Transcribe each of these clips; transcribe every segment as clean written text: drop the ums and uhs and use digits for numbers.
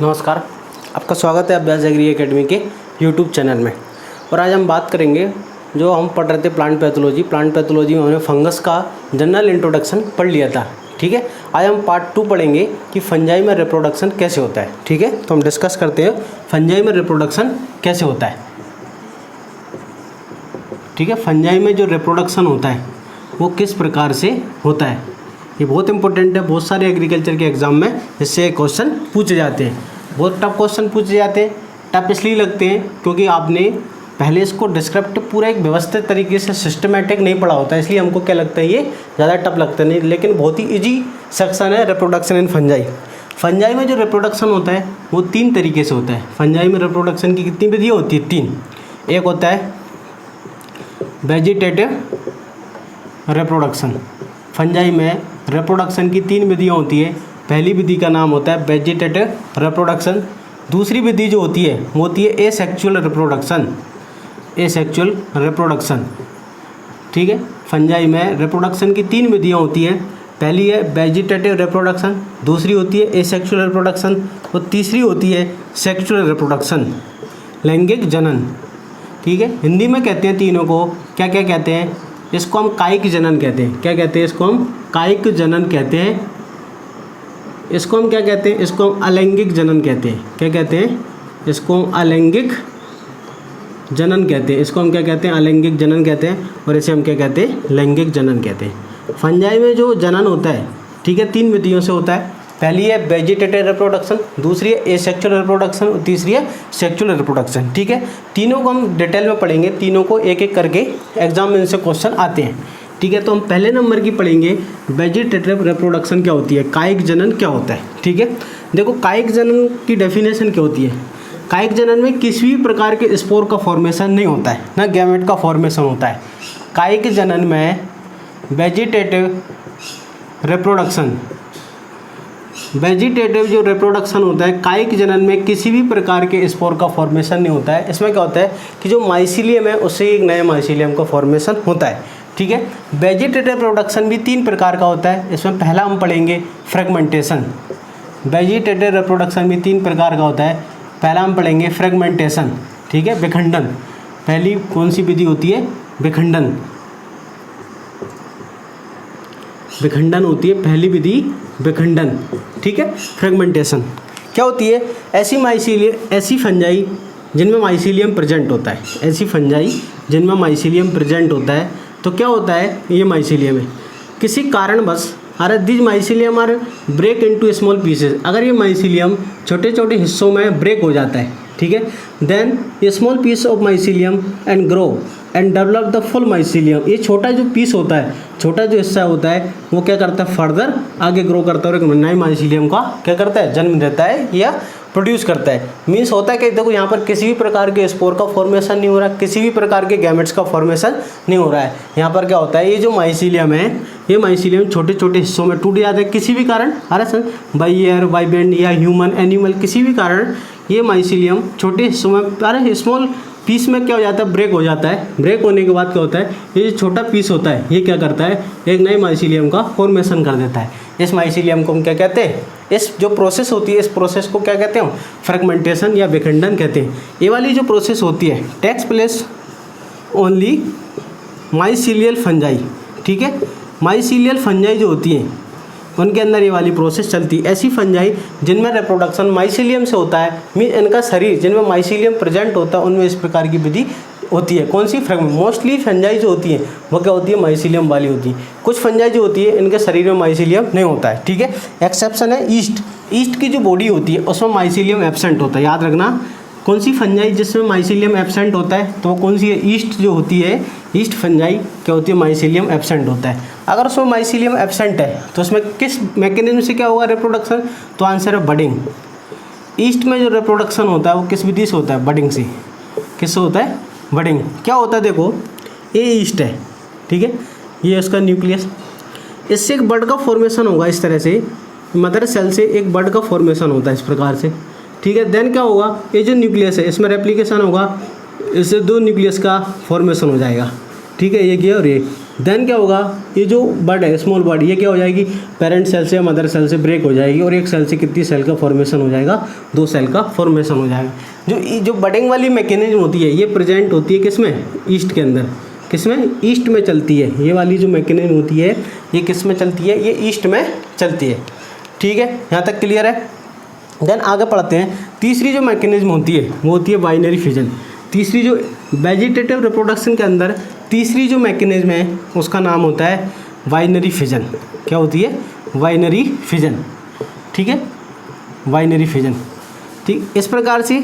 नमस्कार, आपका स्वागत है अभ्यास एग्री एकेडमी के यूट्यूब चैनल में। और आज हम बात करेंगे, जो हम पढ़ रहे थे प्लांट पैथोलॉजी में हमने फंगस का जनरल इंट्रोडक्शन पढ़ लिया था। ठीक है, आज हम पार्ट 2 पढ़ेंगे कि फंजाई में रिप्रोडक्शन कैसे होता है। ठीक है, तो हम डिस्कस करते हैं फंजाई में रिप्रोडक्शन कैसे होता है। ठीक है, फंजाई में जो रिप्रोडक्शन होता है वो किस प्रकार से होता है, ये बहुत इंपॉर्टेंट है। बहुत सारे एग्रीकल्चर के एग्जाम में इससे क्वेश्चन पूछे जाते हैं, बहुत टफ क्वेश्चन पूछे जाते हैं। टफ इसलिए लगते हैं क्योंकि आपने पहले इसको डिस्क्रिप्टिव पूरा एक व्यवस्थित तरीके से सिस्टमेटिक नहीं पढ़ा होता है, इसलिए हमको क्या लगता है ये ज़्यादा टफ लगता नहीं। लेकिन बहुत ही ईजी सेक्शन है रिप्रोडक्शन इन फंजाई। फंजाई में जो रिप्रोडक्शन होता है वो 3 तरीके से होता है। फंजाई में रिप्रोडक्शन की कितनी विधियाँ होती है? 3। एक होता है वेजिटेटिव रिप्रोडक्शन। फंजाई में रिप्रोडक्शन की 3 विधियाँ होती है। पहली विधि का नाम होता है वेजिटेटिव रिप्रोडक्शन। दूसरी विधि जो होती है वो होती है एसेक्सुअल रिप्रोडक्शन। एसेक्सुअल रिप्रोडक्शन, ठीक है। फंजाई में रिप्रोडक्शन की 3 विधियाँ होती है। पहली है वेजिटेटिव रिप्रोडक्शन, दूसरी होती है एसेक्सुअल रिप्रोडक्शन और तीसरी होती है सेक्सुअल रिप्रोडक्शन, लैंगिक जनन। ठीक है, हिंदी में कहते हैं तीनों को क्या क्या कहते हैं? इसको हम कायिक जनन कहते हैं। क्या कहते हैं? इसको हम कायिक जनन कहते हैं। इसको हम क्या कहते हैं? इसको हम अलैंगिक जनन कहते हैं। क्या कहते हैं? इसको हम अलैंगिक जनन कहते हैं। इसको हम क्या कहते हैं? अलैंगिक जनन कहते हैं। और इसे हम क्या कहते हैं? लैंगिक जनन कहते हैं। फंजाई में जो जनन होता है, ठीक है, 3 विधियों से होता है। पहली है वेजिटेटिव रिप्रोडक्शन, दूसरी है एसेक्सुअल रिप्रोडक्शन और तीसरी है सेक्सुअल रिप्रोडक्शन। ठीक है, तीनों को हम डिटेल में पढ़ेंगे, तीनों को एक एक करके एग्जाम में इनसे क्वेश्चन आते हैं। ठीक है, तो हम पहले नंबर की पढ़ेंगे वेजिटेटिव रिप्रोडक्शन क्या होती है, कायिक जनन क्या होता है। ठीक है, देखो कायिक जनन की डेफिनेशन क्या होती है। कायिक जनन में किसी भी प्रकार के स्पोर का फॉर्मेशन नहीं होता है, ना गैमेट का फॉर्मेशन होता है। कायिक जनन में वेजिटेटिव रिप्रोडक्शन, वेजिटेटिव जो रिप्रोडक्शन होता है कायिक जनन में किसी भी प्रकार के स्पोर का फॉर्मेशन नहीं होता है। इसमें क्या होता है कि जो माइसीलियम है उससे एक नए माइसीलियम का फॉर्मेशन होता है। ठीक है, वेजिटेटिव रिप्रोडक्शन भी 3 प्रकार का होता है। इसमें पहला हम पढ़ेंगे फ्रेगमेंटेशन। वेजिटेटिव रिप्रोडक्शन भी 3 प्रकार का होता है। पहला हम पढ़ेंगे फ्रेगमेंटेशन, ठीक है, विखंडन। पहली कौन सी विधि होती है? विखंडन। विखंडन होती है पहली विधि, विखंडन। ठीक है, फ्रेगमेंटेशन क्या होती है? ऐसी फंजाई जिनमें माइसीलियम प्रेजेंट होता है। ऐसी फंजाई जिनमें माइसीलियम प्रेजेंट होता है, तो क्या होता है? ये माइसीलियम है किसी कारणवश this mycelium are break into small pieces. अगर ये माइसीलियम छोटे छोटे हिस्सों में ब्रेक हो जाता है, ठीक है, देन ये small piece of mycelium and grow and develop the full mycelium. ये छोटा जो पीस होता है, छोटा जो हिस्सा होता है, वो क्या करता है? फर्दर आगे ग्रो करता है और एक नए माइसीलियम का क्या करता है? जन्म देता है या प्रोड्यूस करता है। मीन्स होता है कि देखो यहाँ पर किसी भी प्रकार के स्पोर का फॉर्मेशन नहीं हो रहा, किसी भी प्रकार के गैमेट्स का फॉर्मेशन नहीं हो रहा है। यहाँ पर क्या होता है? ये जो माइसीलियम है, ये माइसीलियम छोटे छोटे हिस्सों में टूट जाता है किसी भी कारण। Sir by air, by band या ह्यूमन एनिमल, किसी भी कारण ये माइसीलियम छोटे हिस्सों में स्मॉल पीस में क्या हो जाता है? ब्रेक हो जाता है। ब्रेक होने के बाद क्या होता है? ये जो छोटा पीस होता है ये क्या करता है? एक नए माइसीलियम का फॉर्मेशन कर देता है। इस माइसीलियम को हम क्या कहते हैं? इस जो प्रोसेस होती है, इस प्रोसेस को क्या कहते हैं? फ्रेगमेंटेशन या विखंडन कहते हैं। ये वाली जो प्रोसेस होती है takes place only mycelial fungi. ठीक है, माइसीलियल फंजाई जो होती है उनके अंदर ये वाली प्रोसेस चलती है। ऐसी फंजाई जिनमें रिप्रोडक्शन माइसीलियम से होता है, मीन इनका शरीर जिनमें माइसीलियम प्रेजेंट होता है उनमें इस प्रकार की विधि होती है। कौन सी? फ्रेगमेंट। मोस्टली फंजाई जो होती है वो क्या होती है? माइसीलियम वाली होती है। कुछ फंजाई जो होती है इनके शरीर में माइसीलियम नहीं होता है। ठीक है, एक्सेप्शन है ईस्ट। ईस्ट की जो बॉडी होती है उसमें माइसीलियम एब्सेंट होता है। याद रखना, कौन सी फंजाई जिसमें माइसीलियम एब्सेंट होता है तो वो कौन सी है? ईस्ट जो होती है, ईस्ट फंजाई क्या होती है? माइसीलियम एब्सेंट होता है। अगर उसमें माइसीलियम एब्सेंट है तो उसमें किस मैकेनिज्म से क्या होगा रिप्रोडक्शन? तो आंसर है बडिंग। ईस्ट में जो रिप्रोडक्शन होता है वो किस विधि से होता है? बडिंग से। किससे होता है? बडिंग। क्या होता है? देखो ये ईस्ट है, ठीक है, ये उसका न्यूक्लियस, इससे एक बड का फॉर्मेशन होगा। इस तरह से मदर सेल से एक बड का फॉर्मेशन होता है इस प्रकार से। ठीक है, देन क्या होगा? ये जो न्यूक्लियस है इसमें रेप्लिकेशन होगा, इससे 2 न्यूक्लियस का फॉर्मेशन हो जाएगा। ठीक है, ये क्या और ये देन क्या होगा, ये जो बड है स्मॉल बड, ये क्या हो जाएगी, पेरेंट सेल से मदर सेल से ब्रेक हो जाएगी और एक सेल से कितनी सेल का फॉर्मेशन हो जाएगा, 2 सेल का फॉर्मेशन हो जाएगा। जो बडिंग वाली मैकेनिज्म होती है ये प्रेजेंट होती है किसमें, ईस्ट के अंदर, किसमें, ईस्ट में चलती है। ये वाली जो मैकेनिज्म होती है ये किस में चलती है, ये ईस्ट में चलती है। ठीक है, यहाँ तक क्लियर है। देन आगे पढ़ते हैं, तीसरी जो मैकेनिज्म होती है वो होती है बाइनरी फिजन। तीसरी जो वेजिटेटिव रिप्रोडक्शन के अंदर तीसरी जो मैकेनिज्म है उसका नाम होता है बाइनरी फिजन। क्या होती है, बाइनरी फिजन। ठीक है, बाइनरी फिजन। ठीक, इस प्रकार से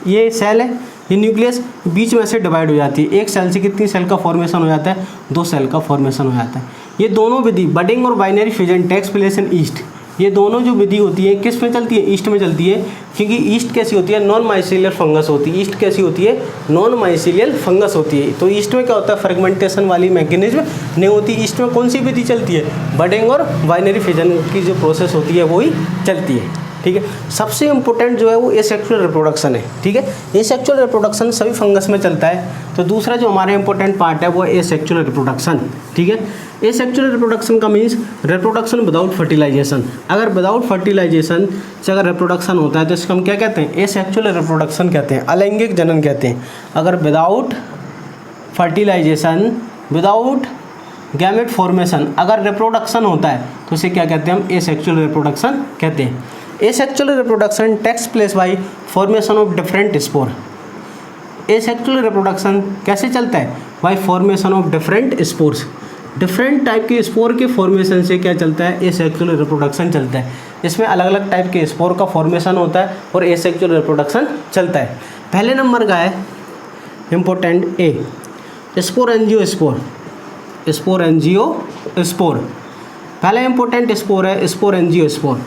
ये सेल है, ये न्यूक्लियस बीच में से डिवाइड हो जाती है। एक सेल से कितनी सेल का फॉर्मेशन हो जाता है, 2 सेल का फॉर्मेशन हो जाता है। ये दोनों विधि बडिंग और binary fission takes place in yeast. ये दोनों जो विधि होती है किस में चलती है, ईस्ट में चलती है, क्योंकि ईस्ट कैसी होती है, नॉन माइसीलियल फंगस होती है। ईस्ट कैसी होती है, नॉन माइसीलियल फंगस होती है। तो ईस्ट में क्या होता है, फ्रेगमेंटेशन वाली मैकेनिज्म नहीं होती। ईस्ट में कौन सी विधि चलती है, बडिंग और बाइनरी फिजन की जो प्रोसेस होती है वही चलती है। ठीक है, सबसे इम्पोर्टेंट जो है वो एसेक्सुअल रिप्रोडक्शन है। ठीक है, एसेक्सुअल रिप्रोडक्शन सभी फंगस में चलता है। तो दूसरा जो हमारा इंपॉर्टेंट पार्ट है वो है एसेक्सुअल रिप्रोडक्शन। ठीक है, एसेक्सुअल रिप्रोडक्शन का मीन्स रिप्रोडक्शन विदाउट फर्टिलाइजेशन। अगर विदाउट फर्टिलाइजेशन से अगर रिप्रोडक्शन होता है तो इसको हम क्या कहते हैं, एसेक्सुअल रिप्रोडक्शन कहते हैं, अलैंगिक जनन कहते हैं। अगर without fertilization, without gamete formation अगर रिप्रोडक्शन होता है तो उसे क्या कहते हैं, हम एसेक्सुअल रिप्रोडक्शन कहते हैं। Asexual reproduction takes place by formation of different spore. Asexual reproduction कैसे चलता है, by formation of different spores. Different type के स्पोर के फॉर्मेशन से क्या चलता है, एसेक्सुअल रिप्रोडक्शन चलता है। इसमें अलग अलग टाइप के स्पोर का फॉर्मेशन होता है और एसेक्सुअल रिप्रोडक्शन चलता है। पहले नंबर का है इम्पोर्टेंट ए, sporangiospore. Sporangiospore पहला इंपॉर्टेंट स्पोर है, sporangiospore.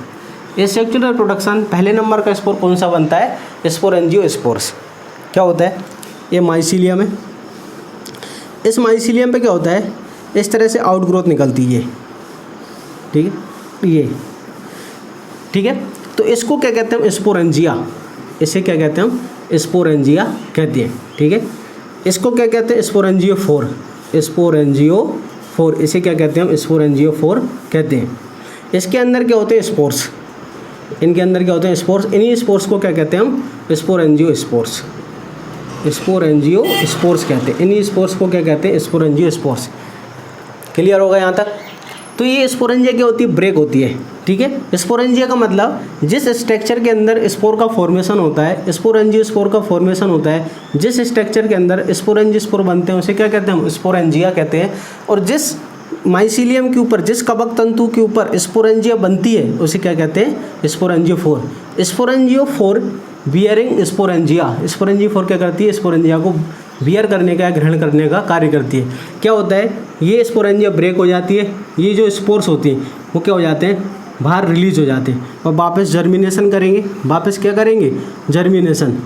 Asexual reproduction पहले नंबर का स्पोर कौन सा बनता है, स्पोर एंजियो स्पोर्स। क्या होता है, ये माइसीलियम है। इस माइसीलियम पे क्या होता है, इस तरह से आउटग्रोथ निकलती है। ठीक है, ये ठीक है। तो इसको क्या कहते हैं, स्पोरेंजिया। इसे क्या कहते हैं हम, स्पोरेंजिया कहते हैं। ठीक है, इसको क्या कहते हैं, स्पोरेंजियोफोर। स्पोरेंजियोफोर इसे क्या कहते हैं हम, स्पोरेंजियोफोर कहते हैं। इसके अंदर क्या होते हैं, स्पोर्स। इनके अंदर क्या होते हैं, स्पोर्स। इन्हीं स्पोर्स को क्या कहते हैं हम, स्पोरेंजियो स्पोर्स। स्पोरेंजियो स्पोर्स कहते हैं। इन्हीं स्पोर्स को क्या कहते हैं, स्पोरेंजियो स्पोर्स। क्लियर होगा यहाँ तक। तो ये स्पोरेंजिया क्या होती है, ब्रेक होती है। ठीक है, स्पोरेंजिया का मतलब जिस स्ट्रक्चर के अंदर स्पोर का फॉर्मेशन होता है, स्पोरेंजियो स्पोर का फॉर्मेशन होता है, जिस स्ट्रक्चर के अंदर स्पोरेंजियो स्पोर बनते हैं उसे क्या कहते हैं हम, स्पोरेंजिया कहते हैं। और जिस माइसीलियम के ऊपर, जिस कवक तंतु के ऊपर स्पोरेंजिया बनती है उसे क्या कहते हैं, sporangiophore. Sporangiophore bearing sporangia. Sporangiophore क्या करती है, स्पोरेंजिया को बियर करने का, ग्रहण करने का कार्य करती है। क्या होता है, ये स्पोरेंजिया ब्रेक हो जाती है, ये जो स्पोर्स होती हैं वो क्या हो जाते हैं, बाहर रिलीज हो जाते हैं और वापस जर्मिनेशन करेंगे। वापस क्या करेंगे, जर्मिनेशन।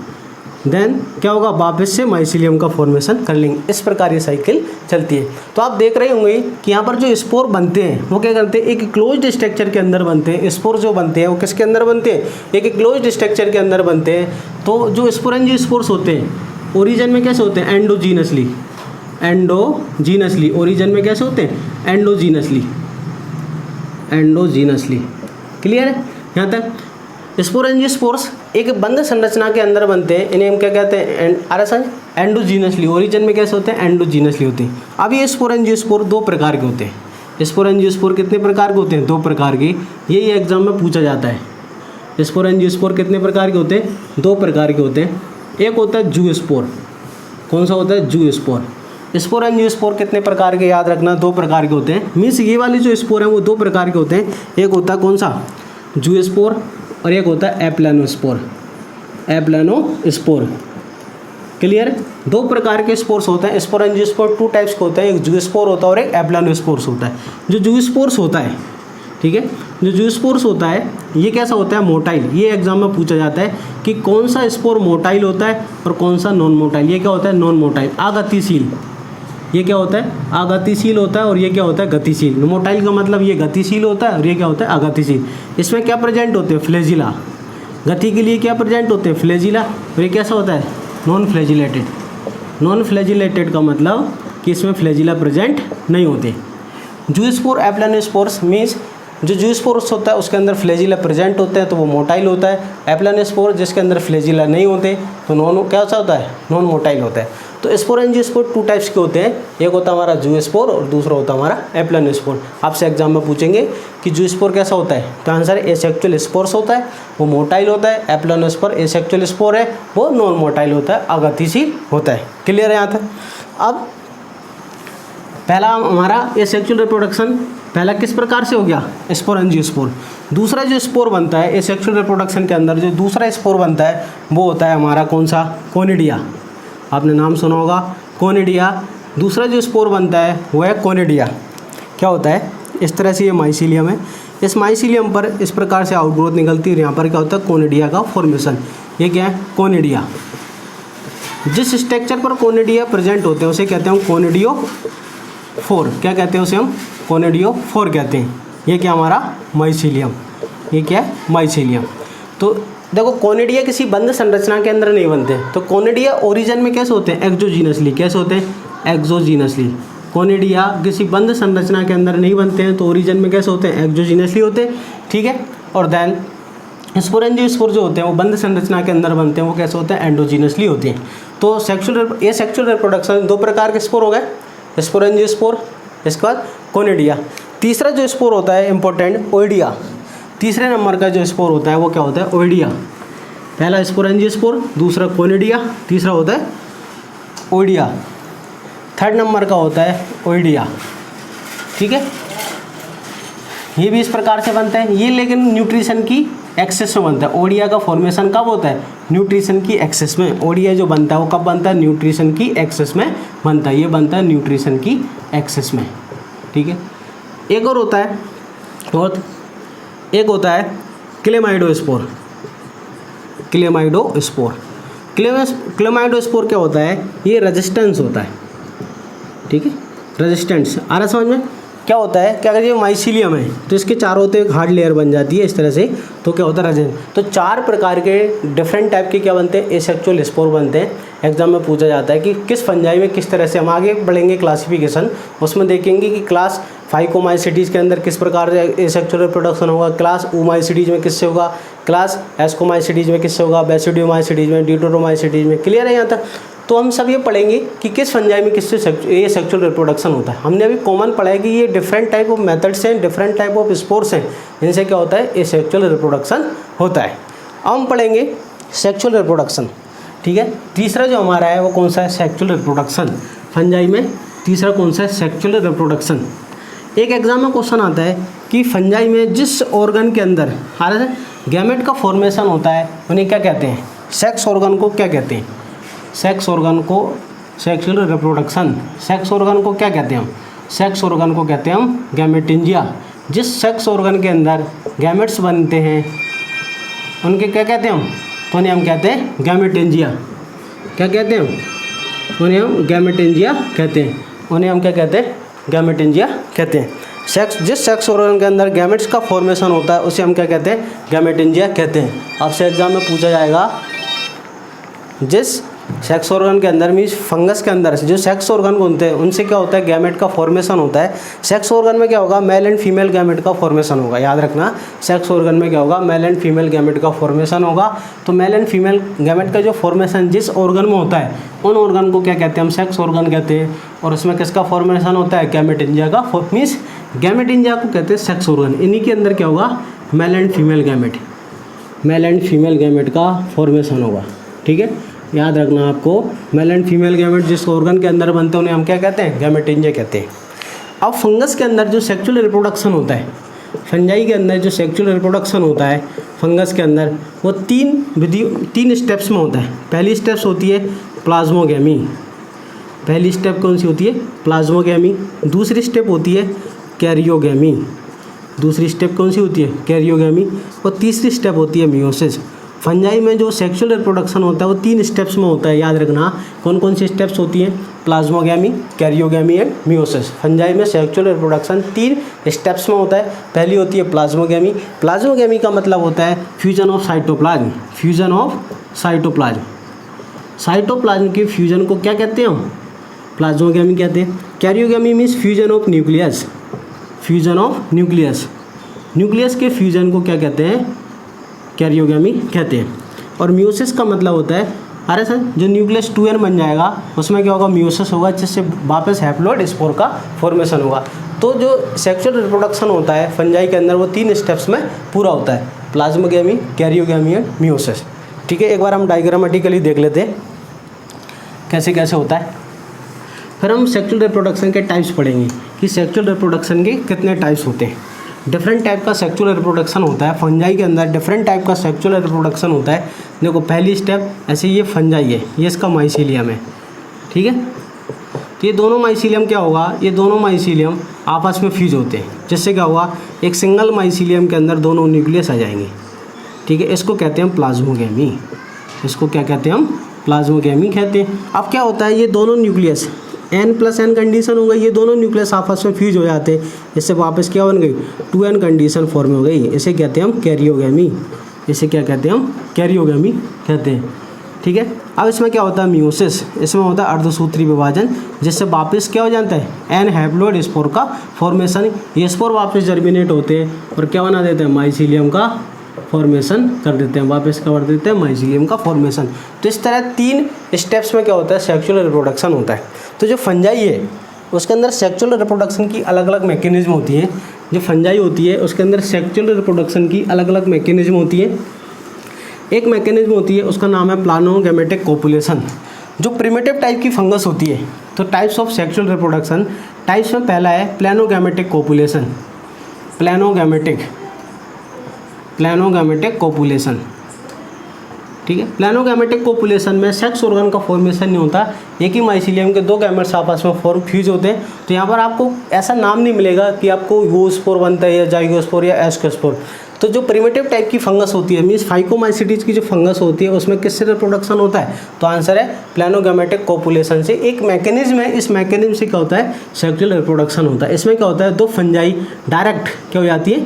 देन क्या होगा, वापस से माइसीलियम का फॉर्मेशन कर लेंगे। इस प्रकार ये साइकिल चलती है। तो आप देख रहे होंगे कि यहाँ पर जो स्पोर बनते हैं वो क्या करते हैं, एक क्लोज्ड स्ट्रक्चर के अंदर बनते हैं। स्पोर जो बनते हैं वो किसके अंदर बनते हैं, एक क्लोज्ड स्ट्रक्चर के अंदर बनते हैं। तो जो स्पोरेंजियो स्पोर्स होते हैं ओरिजिन में कैसे होते हैं, एंडोजीनसली। एंडोजीनसली ओरिजिन में कैसे होते हैं, एंडोजीनसली। एंडोजीनसली क्लियर है यहाँ तक। स्पोरेंजियोस्पोर्स एक बंद संरचना के अंदर बनते हैं, इन्हें हम क्या कहते हैं, एंडोजीनसली। ओरिजिन में कैसे होते हैं, एंडोजीनसली होते हैं। अब ये स्पोरेंजियोस्पोर 2 प्रकार के होते हैं। स्पोरेंजियोस्पोर कितने प्रकार के होते हैं, 2 प्रकार के। ये एग्जाम में पूछा जाता है। स्पोरेंजियोस्पोर कितने प्रकार के होते हैं, 2 प्रकार के होते हैं। एक होता है जूस्पोर। कौन सा होता है, जूस्पोर। स्पोरेंजियोस्पोर कितने प्रकार के, याद रखना 2 प्रकार के होते हैं। मीन्स ये वाले जो स्पोर हैं वो 2 प्रकार के होते हैं। एक होता है कौन सा, जूस्पोर, और एक होता है एप्लानोस्पोर। एप्लानोस्पोर क्लियर। 2 प्रकार के स्पोर्स होते हैं। स्पोरेंजियोस्पोर 2 टाइप्स के होते हैं, एक जूस्पोर होता है और एक एप्लानोस्पोर्स होता है। जो जूस्पोर्स होता है, ठीक है, जो जूस्पोर्स होता है ये कैसा होता है, मोटाइल। ये एग्जाम में पूछा जाता है कि कौन सा स्पोर मोटाइल होता है और कौन सा नॉन मोटाइल। ये क्या होता है, नॉन मोटाइल, अगतिशील। ये क्या होता है, अगतिशील होता है और ये क्या होता है, गतिशील। मोटाइल का मतलब ये गतिशील होता है और ये क्या होता है, अगतिशील। इसमें क्या प्रेजेंट होते हैं, फ्लैजिला। गति के लिए क्या प्रेजेंट होते हैं, फ्लैजिला। और ये कैसा होता है, नॉन फ्लैजिलेटेड। नॉन फ्लैजिलेटेड का मतलब कि इसमें फ्लैजिला प्रेजेंट नहीं होते। जूस्पोर एप्लानोस्पोर्स मीन्स जो जूस्पोर्स होता है उसके अंदर फ्लैजिला प्रेजेंट होते हैं तो वो मोटाइल होता है। एप्लानोस्पोर जिसके अंदर फ्लैजिला नहीं होते तो नॉन क्या होता है, नॉन मोटाइल होता है। तो spore and zoospore two types के होते हैं, एक होता है हमारा जूस्पोर और दूसरा होता है हमारा एप्लानोस्पोर। आपसे एग्जाम में पूछेंगे कि जूस्पोर कैसा होता है, तो आंसर एसेक्सुअल स्पोर्स होता है, वो मोटाइल होता है। एप्लानोस्पोर एसेक्सुअल स्पोर है, वो नॉन मोटाइल होता है, अगतिशील होता है। क्लियर है यहाँ तक। अब पहला हमारा एसेक्सुअल रिप्रोडक्शन पहला किस प्रकार से हो गया, स्पोर एंड जूस्पोर। दूसरा जो स्पोर बनता है एसेक्सुअल रिप्रोडक्शन के अंदर, जो दूसरा स्पोर बनता है वो होता है हमारा कौन सा, कोनिडिया। आपने नाम सुना होगा कोनिडिया। दूसरा जो स्पोर बनता है वो है कोनिडिया। क्या होता है, इस तरह से ये माइसीलियम है, इस माइसीलियम पर इस प्रकार से आउटग्रोथ निकलती है, यहाँ पर क्या होता है कोनिडिया का फॉर्मेशन। ये क्या है, कोनिडिया। जिस स्ट्रक्चर पर कोनिडिया प्रेजेंट होते हैं उसे कहते हैं हम कोनिडियो 4। क्या कहते हैं उसे हम, कोनिडियो 4 कहते हैं। ये क्या हमारा माइसीलियम, ये क्या है माइसीलियम। तो देखो कोनिडिया किसी बंद संरचना के अंदर नहीं बनते, तो कोनिडिया ओरिजिन में कैसे होते हैं, एक्सोजीनसली। कैसे होते हैं, एक्सोजीनसली। कोनिडिया किसी बंद संरचना के अंदर नहीं बनते हैं, तो ओरिजिन में कैसे होते हैं, एक्सोजीनसली होते हैं। ठीक है। और देन स्पोर एंड जूस्पोर जो होते हैं वो बंद संरचना के अंदर बनते हैं, वो कैसे होते हैं, एंडोजीनसली होते हैं। तो सेक्सुअल रिप्रोडक्शन दो प्रकार के स्पोर हो गए, स्पोर एंड जूस्पोर, इसके बाद कोनिडिया। तीसरा जो स्पोर होता है इंपॉर्टेंट, ओइडिया। तीसरे नंबर का जो स्पोर होता है वो क्या होता है, ओइडिया। पहला स्पोर एंड जूस्पोर, दूसरा कोनिडिया, तीसरा होता है ओइडिया। थर्ड नंबर का होता है ओइडिया। ठीक है। ये भी इस प्रकार से बनता है, ये लेकिन न्यूट्रिशन की एक्सेस में बनता है। ओडिया का फॉर्मेशन कब होता है, न्यूट्रिशन की एक्सेस में। ओडिया जो बनता है वो कब बनता है, न्यूट्रिशन की एक्सेस में बनता है। ये बनता है न्यूट्रिशन की एक्सेस में। ठीक है। एक और होता है, और एक होता है क्लेमाइडोस्पोर। क्लेमाइडोस्पोर, क्लेमाइडोस्पोर क्या होता है, ये रेजिस्टेंस होता है। ठीक है, रेजिस्टेंस आ रहा समझ में। क्या होता है, क्या कहते हैं, माइसीलियम है तो इसके चारों होते एक हार्ड लेयर बन जाती है इस तरह से, तो क्या होता है रेजिस्टेंस। तो 4 प्रकार के डिफरेंट टाइप के क्या बनते हैं, एसेक्सुअल स्पोर बनते हैं। एग्जाम में पूछा जाता है कि किस फंजाई में किस तरह से, हम आगे बढ़ेंगे क्लासिफिकेशन, उसमें देखेंगे कि क्लास फाइकोमाइसिटीज़ के अंदर किस प्रकार से एसेक्सुअल रिप्रोडक्शन होगा, क्लास ओमाइसिटीज़ में किससे होगा, क्लास एस्कोमाइसिटीज़ में किससे होगा, बेसिडियोमाइसिटीज़ में, ड्यूटेरोमाइसिटीज़ में। क्लियर है यहाँ तक। तो हम सब ये पढ़ेंगे कि किस फंजाई में किससे ये सेक्सुअल रिप्रोडक्शन होता है। हमने अभी कॉमन पढ़ा है कि ये डिफरेंट टाइप ऑफ मेथड्स हैं, डिफरेंट टाइप ऑफ स्पोर्ट्स हैं, इनसे क्या होता है, ये सेक्सुअल रिप्रोडक्शन होता है। अब हम पढ़ेंगे सेक्सुअल रिप्रोडक्शन। ठीक है। तीसरा जो हमारा है वो कौन सा है, सेक्सुअल रिप्रोडक्शन। फंजाई में तीसरा कौन सा है, सेक्सुअल रिप्रोडक्शन। एक एग्जाम में क्वेश्चन आता है कि फंजाई में जिस ऑर्गन के अंदर गैमेट का फॉर्मेशन होता है उन्हें क्या कहते हैं, सेक्स ऑर्गन को क्या कहते हैं, सेक्स ऑर्गन को, सेक्सुअल रिप्रोडक्शन। सेक्स ऑर्गन को क्या कहते हैं हम, सेक्स ऑर्गन को कहते हैं हम गैमेटेंजिया। जिस सेक्स ऑर्गन के अंदर गैमेट्स बनते हैं उनके क्या कहते हैं हम, तो उन्हें हम कहते हैं गैमेटेंजिया। क्या कहते हैं हम, उन्हें हम गैमेटेंजिया कहते हैं। उन्हें हम क्या कहते हैं, गैमेटेंजिया कहते हैं। जिस सेक्स ऑर्गन के अंदर गैमेट्स का फॉर्मेशन होता है उसे हम क्या कहते हैं, गैमेटेंजिया कहते हैं। आपसे एग्जाम में पूछा जाएगा जिस सेक्स ऑर्गन के अंदर मीन्स फंगस के अंदर जो सेक्स ऑर्गन होते हैं उनसे क्या होता है, गैमेट का फॉर्मेशन होता है। सेक्स ऑर्गन में क्या होगा, मेल एंड फीमेल गैमेट का फॉर्मेशन होगा। याद रखना, सेक्स ऑर्गन में क्या होगा, मेल एंड फीमेल गैमेट का फॉर्मेशन होगा। तो मेल एंड फीमेल गैमेट का जो फॉर्मेशन जिस ऑर्गन में होता है उन ऑर्गन को क्या कहते हैं हम, सेक्स ऑर्गन कहते हैं। और उसमें किसका फॉर्मेशन होता है, गैमेटेंजिया का। मीन्स गैमेटेंजिया को कहते हैं सेक्स ऑर्गन। इन्हीं के अंदर क्या होगा, male and female gamete, male and female gamete का फॉर्मेशन होगा। ठीक है, याद रखना आपको, मेल एंड फीमेल गैमेट जिस ऑर्गन के अंदर बनते हैं उन्हें हम क्या कहते हैं, गैमेटेंजिया कहते हैं। अब फंगस के अंदर जो सेक्सुअल रिप्रोडक्शन होता है, फंजाई के अंदर जो सेक्सुअल रिप्रोडक्शन होता है फंगस के अंदर, वो 3 स्टेप्स में होता है। पहली स्टेप्स होती है प्लाज्मोगैमी। पहली स्टेप कौन सी होती है, प्लाज्मोगैमी। दूसरी स्टेप होती है कैरियोगैमी। दूसरी स्टेप कौन सी होती है, कैरियोगैमी। और तीसरी स्टेप होती है मियोसिस। फंजाई में जो सेक्सुअल रिप्रोडक्शन होता है वो 3 स्टेप्स में होता है। याद रखना कौन कौन सी स्टेप्स होती हैं, plasmogamy, karyogamy and meiosis. Fungi में सेक्सुअल रिप्रोडक्शन 3 स्टेप्स में होता है। पहली होती है प्लाज्मोगैमी। प्लाज्मोगैमी का मतलब होता है fusion of cytoplasm. Fusion of cytoplasm. Cytoplasm के फ्यूजन को क्या कहते हैं हम, प्लाज्मोगैमी कहते हैं। Karyogamy means fusion of nucleus, fusion of nucleus, nucleus के फ्यूजन को क्या कहते हैं, कैरियोगैमी कहते हैं। और मियोसिस का मतलब होता है, अरे सर जो न्यूक्लियस 2n बन जाएगा उसमें क्या होगा, मियोसिस होगा, जिससे वापस हैप्लॉइड स्पोर का फॉर्मेशन होगा। तो जो सेक्सुअल रिप्रोडक्शन होता है फंजाई के अंदर वो 3 स्टेप्स में पूरा होता है, प्लाज्मोगैमी, कैरियोगैमी एंड मियोसिस। ठीक है, एक बार हम डायग्रामेटिकली देख लेते हैं कैसे कैसे होता है। फिर हम सेक्सुअल रिप्रोडक्शन के टाइप्स पढ़ेंगे कि सेक्सुअल रिप्रोडक्शन के कितने टाइप्स होते हैं। डिफरेंट टाइप का सेक्सुअल रिप्रोडक्शन होता है फंजाई के अंदर, डिफरेंट टाइप का सेक्सुअल रिप्रोडक्शन होता है। देखो पहली स्टेप ऐसे, ये फंजाई है, ये इसका माइसीलियम है, ठीक है। तो ये दोनों माइसीलियम क्या होगा, ये दोनों माइसीलियम आपस में फ्यूज होते हैं, जिससे क्या होगा, एक सिंगल माइसीलियम के अंदर दोनों न्यूक्लियस आ जाएंगे, ठीक है। इसको कहते हैं प्लाज्मोगैमी, इसको क्या कहते हैं हम, प्लाज्मोगैमी कहते हैं। अब क्या होता है, ये दोनों न्यूक्लियस n+n कंडीशन हो गई, ये दोनों न्यूक्लियस आपस में फ्यूज हो जाते हैं, इससे वापस क्या बन गई, 2n कंडीशन फॉर्म हो गई, इसे कहते हैं हम कैरियोगैमी, इसे क्या कहते हैं हम, कैरियोगैमी कहते हैं, ठीक है। अब इसमें क्या होता है, मियोसिस, इसमें होता है अर्धसूत्री विभाजन, जिससे वापस क्या हो जाता है, n हैप्लॉइड स्पोर का फॉर्मेशन। ये स्पोर वापस जर्मिनेट होते हैं और क्या बना देते हैं, माइसीलियम का फॉर्मेशन कर देते हैं, वापस कर देते हैं माइसीलियम का फॉर्मेशन। तो इस तरह 3 स्टेप्स में क्या होता है, सेक्सुअल रिप्रोडक्शन होता है। तो जो फंजाई है उसके अंदर सेक्सुअल रिप्रोडक्शन की अलग अलग मैकेनिज्म होती है। जो फंजाई होती है उसके अंदर सेक्सुअल रिप्रोडक्शन की अलग अलग मैकेनिज्म होती है। एक मैकेनिज्म होती है उसका नाम है प्लानोगैमेटिक कोपुलेशन, जो प्रिमिटिव टाइप की फंगस होती है। तो types of sexual reproduction, types में पहला है प्लानोगैमेटिक कोपुलेशन, प्लानोगैमेटिक कोपुलेशन, ठीक है। प्लानोगैमेटिक कोपुलेशन में सेक्स ऑर्गन का फॉर्मेशन नहीं होता, एक ही माइसीलियम के 2 गैमेट्स आपस में फ्यूज होते हैं। तो यहाँ पर आपको ऐसा नाम नहीं मिलेगा कि आपको यूस्पोर बनता है या जाइगोस्पोर या एस्कोस्पोर। तो जो प्रिमिटिव टाइप की फंगस होती है, मीन्स फाइकोमाइसीटीज की जो फंगस होती है, उसमें किससे रिप्रोडक्शन होता है, तो आंसर है प्लानोगैमेटिक कोपुलेशन से। एक मैकेनिज्म है, इस मैकेनिज्म से क्या होता है, सेक्सुअल रिप्रोडक्शन होता है। इसमें क्या होता है, 2 फंजाई डायरेक्ट क्या हो जाती है,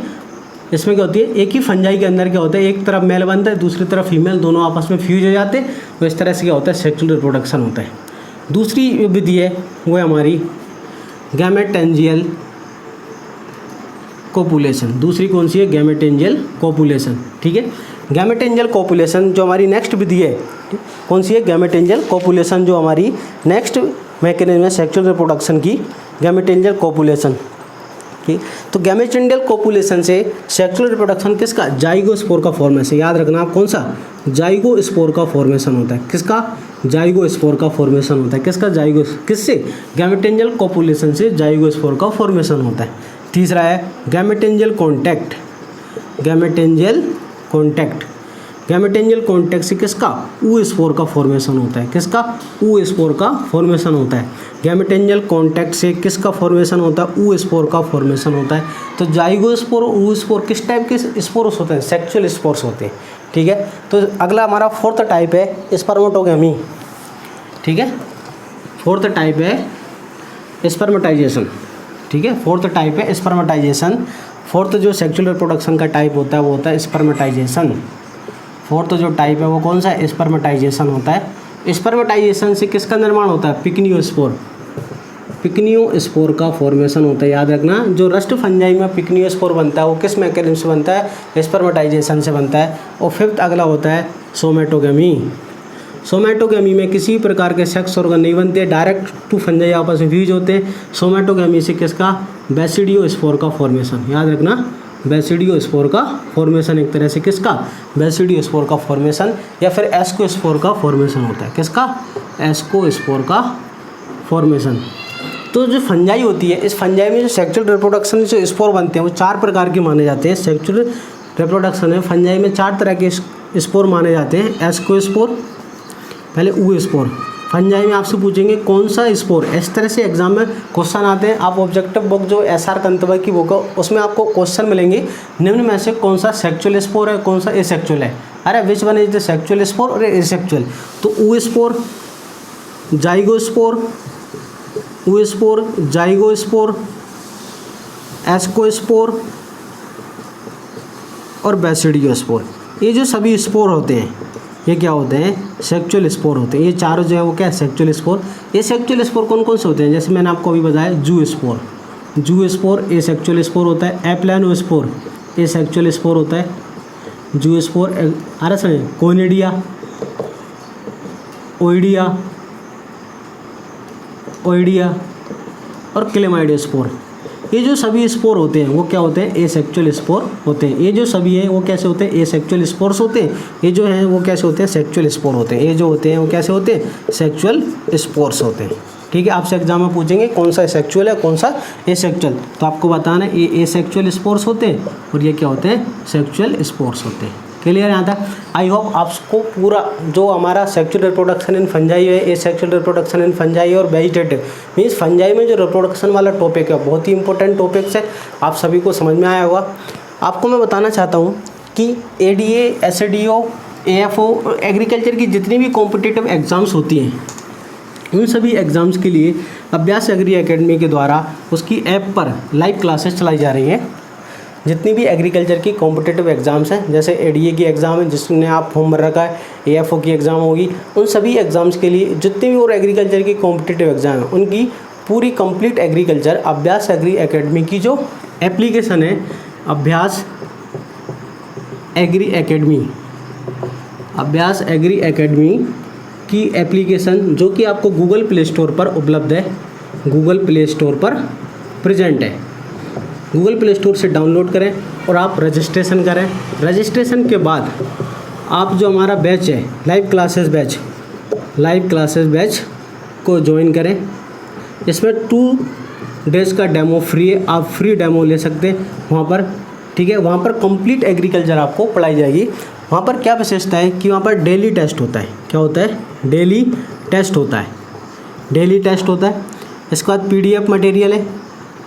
इसमें क्या होती है, एक ही फंजाई के अंदर क्या होता है, एक तरफ मेल बनता है, दूसरी तरफ फीमेल, दोनों आपस में फ्यूज हो जाते हैं। तो इस तरह से क्या होता है, सेक्सुअल रिप्रोडक्शन होता है। दूसरी विधि है वो है हमारी गैमेटेंजियल कोपुलेशन। दूसरी कौन सी है, गैमेटेंजियल कोपुलेशन, ठीक है। गैमेटेंजियल कोपुलेशन जो हमारी नेक्स्ट विधि है, कौन सी है, गैमेटेंजियल कोपुलेशन, जो हमारी नेक्स्ट मैकेनिज्म है सेक्सुअल रिप्रोडक्शन की, गैमेटेंजियल कोपुलेशन, ठीक। तो गैमेटेंजियल कोपुलेशन से सेक्सुअल रिप्रोडक्शन किसका, जाइगोस्पोर का फॉर्मेशन। याद रखना आप, कौन सा, जाइगोस्पोर का फॉर्मेशन होता है। किसका, जाइगोस्पोर का फॉर्मेशन होता है। किसका, किससे, गैमेटेंजियल कोपुलेशन से जाइगोस्पोर का फॉर्मेशन होता है। तीसरा है गैमेटेंजियल कॉन्टैक्ट, गैमेटेंजियल कॉन्टैक्ट, गैमेटेंजियल कॉन्टैक्ट से किसका, ऊ-स्पोर का फॉर्मेशन होता है। किसका, ऊ-स्पोर का फॉर्मेशन होता है। गैमेटेंजियल कॉन्टैक्ट से किसका फॉर्मेशन होता है, ऊ-स्पोर का फॉर्मेशन होता है। तो जाइगोस्पोर, ऊ-स्पोर किस टाइप के स्पोर्स होते हैं, सेक्सुअल स्पोर्स होते हैं, ठीक है। तो अगला हमारा 4th टाइप है स्पर्मेटोगैमी, ठीक है। 4th टाइप है स्पर्मेटाइजेशन, ठीक है। 4th टाइप है स्पर्मेटाइजेशन। 4th जो सेक्सुअल रिप्रोडक्शन का टाइप होता है वो होता है स्पर्मेटाइजेशन। 4th जो टाइप है वो कौन सा है, स्पर्मेटाइजेशन होता है। स्पर्मेटाइजेशन से किसका निर्माण होता है, पिकनियोस्पोर, पिकनियोस्पोर का फॉर्मेशन होता है। याद रखना, जो रस्ट फंजाई में पिकनियोस्पोर बनता है वो किस मैकेनिज्म से बनता है, स्पर्मेटाइजेशन से बनता है। और 5th अगला होता है सोमेटोगैमी। सोमेटोगैमी में किसी प्रकार के सेक्स ऑर्गन नहीं बनते, डायरेक्ट 2 फंजाई आपस में फ्यूज होते हैं। सोमेटोगैमी से किसका, बेसिडियोस्पोर का फॉर्मेशन। याद रखना, बेसिडियोस्पोर का फॉर्मेशन एक तरह से किसका, बेसिडियोस्पोर का फॉर्मेशन, या फिर एस्कोस्पोर का फॉर्मेशन होता है। किसका, एस्कोस्पोर का फॉर्मेशन। तो जो फंजाई होती है, इस फंजाई में जो सेक्सुअल रिप्रोडक्शन जो स्पोर बनते हैं वो 4 प्रकार के माने जाते हैं। सेक्सुअल रिप्रोडक्शन में फंजाई में 4 तरह के स्पोर माने जाते हैं। एस्कोस्पोर, पहले ऊ-स्पोर। फंजाई में आपसे पूछेंगे कौन सा स्पोर, इस तरह से एग्जाम में क्वेश्चन आते हैं। आप ऑब्जेक्टिव बुक जो SR कंतवा की बुक है उसमें आपको क्वेश्चन मिलेंगे, निम्न में से कौन सा सेक्सुअल स्पोर है, कौन सा एसेक्सुअल है। अरे which one is the sexual spore और एसेक्सुअल। तो ऊ-स्पोर, जाइगोस्पोर, ऊ-स्पोर, जाइगोस्पोर, एस्कोस्पोर और बेसिडियोस्पोर, ये जो सभी स्पोर होते हैं ये क्या होते हैं, सेक्सुअल स्पोर होते हैं। ये चारों जो है वो क्या है, सेक्सुअल स्पोर। ये सेक्सुअल स्पोर कौन कौन से होते हैं, जैसे मैंने आपको अभी बताया, जू स्पोर ए सेक्सुअल स्पोर होता है। एप्लानोस्पोर ए सेक्सुअल स्पोर होता है। जू स्पोर आ रहा समझ, कोनिडिया, ओइडिया और क्लेमाइडियोस्पोर, ये जो सभी स्पोर होते हैं वो क्या होते हैं, एसेक्सुअल स्पोर होते हैं। ये जो सभी हैं वो कैसे होते हैं, एसेक्सुअल स्पोर्स होते हैं। ये जो हैं वो कैसे होते हैं, सेक्सुअल स्पोर होते हैं। ये जो होते हैं वो कैसे होते हैं, सेक्सुअल स्पोर्स होते हैं। ठीक है, आपसे एग्जाम में पूछेंगे कौन सा सेक्सुअल है कौन सा एसेक्सुअल, तो आपको बताना है ये एसेक्सुअल स्पोर्स होते हैं और ये क्या होते हैं, सेक्सुअल स्पोर्स होते हैं। क्लियर यहाँ तक। आई होप आपको पूरा जो हमारा सेक्सुअल रिप्रोडक्शन इन फंजाई है, ए सेक्सुअल रिप्रोडक्शन इन फंजाई और वेजिटेटिव मीन्स फंजाई में जो रिप्रोडक्शन वाला टॉपिक है बहुत ही इंपॉर्टेंट टॉपिक्स है, आप सभी को समझ में आया होगा। आपको मैं बताना चाहता हूँ कि ADA, SADO, AFO एग्रीकल्चर की जितनी भी कॉम्पिटिटिव एग्ज़ाम्स होती हैं उन सभी एग्ज़ाम्स के लिए अभ्यास एग्री एकेडमी के द्वारा उसकी ऐप पर लाइव क्लासेस चलाई जा रही हैं। जितनी भी एग्रीकल्चर की कॉम्पिटिटिव एग्ज़ाम्स हैं, जैसे ADA की एग्ज़ाम है जिसने आप फॉर्म भर रखा है, AFO की एग्ज़ाम होगी, उन सभी एग्ज़ाम्स के लिए जितने भी और एग्रीकल्चर की कॉम्पिटिटिव एग्ज़ाम हैं उनकी पूरी कंप्लीट एग्रीकल्चर अभ्यास एग्री एकेडमी की जो एप्लीकेशन है, अभ्यास एग्री एकेडमी की एप्लीकेशन जो कि आपको गूगल प्ले स्टोर पर उपलब्ध है, गूगल प्ले स्टोर पर प्रेजेंट है। गूगल प्ले स्टोर से डाउनलोड करें और आप रजिस्ट्रेशन करें। रजिस्ट्रेशन के बाद आप जो हमारा बैच है लाइव क्लासेस बैच को ज्वाइन करें। इसमें 2 डेज़ का डेमो फ्री है, आप फ्री डेमो ले सकते हैं वहाँ पर। ठीक है, वहाँ पर कंप्लीट एग्रीकल्चर आपको पढ़ाई जाएगी। वहाँ पर क्या विशेषता है कि वहाँ पर डेली टेस्ट होता है। क्या होता है, डेली टेस्ट होता है। इसके बाद PDF मटेरियल है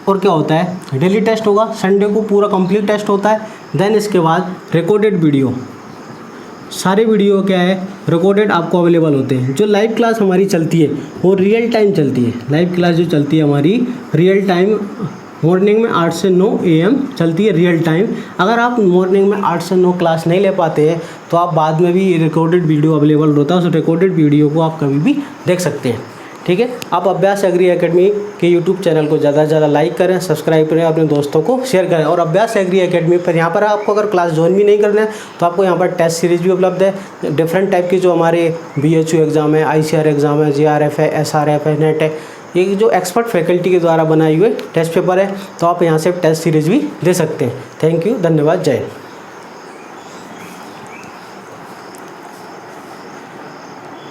और क्या होता है, डेली टेस्ट होगा, संडे को पूरा कंप्लीट टेस्ट होता है। देन इसके बाद रिकॉर्डेड वीडियो, सारे वीडियो क्या है रिकॉर्डेड आपको अवेलेबल होते हैं। जो लाइव क्लास हमारी चलती है वो रियल टाइम चलती है। लाइव क्लास जो चलती है हमारी रियल टाइम, मॉर्निंग में 8 से 9 AM चलती है रियल टाइम। अगर आप मॉर्निंग में 8 से 9 क्लास नहीं ले पाते हैं तो आप बाद में भी रिकॉर्डेड वीडियो अवेलेबल होता है, उस रिकॉर्डेड वीडियो को आप कभी भी देख सकते हैं। ठीक है, आप अभ्यास एग्री एकेडमी के YouTube चैनल को ज़्यादा से ज़्यादा लाइक करें, सब्सक्राइब करें, अपने दोस्तों को शेयर करें। और अभ्यास एग्री एकेडमी पर यहाँ पर आपको अगर क्लास ज्वाइन भी नहीं करना है तो आपको यहाँ पर टेस्ट सीरीज भी उपलब्ध है। डिफरेंट टाइप की जो हमारे BHU एग्ज़ाम है, ICR एग्ज़ाम है, JRF है, SRF है, नेट है, ये जो एक्सपर्ट फैकल्टी के द्वारा बनाए हुए टेस्ट पेपर है, तो आप यहाँ से टेस्ट सीरीज भी दे सकते हैं। थैंक यू, धन्यवाद, जय हिंद।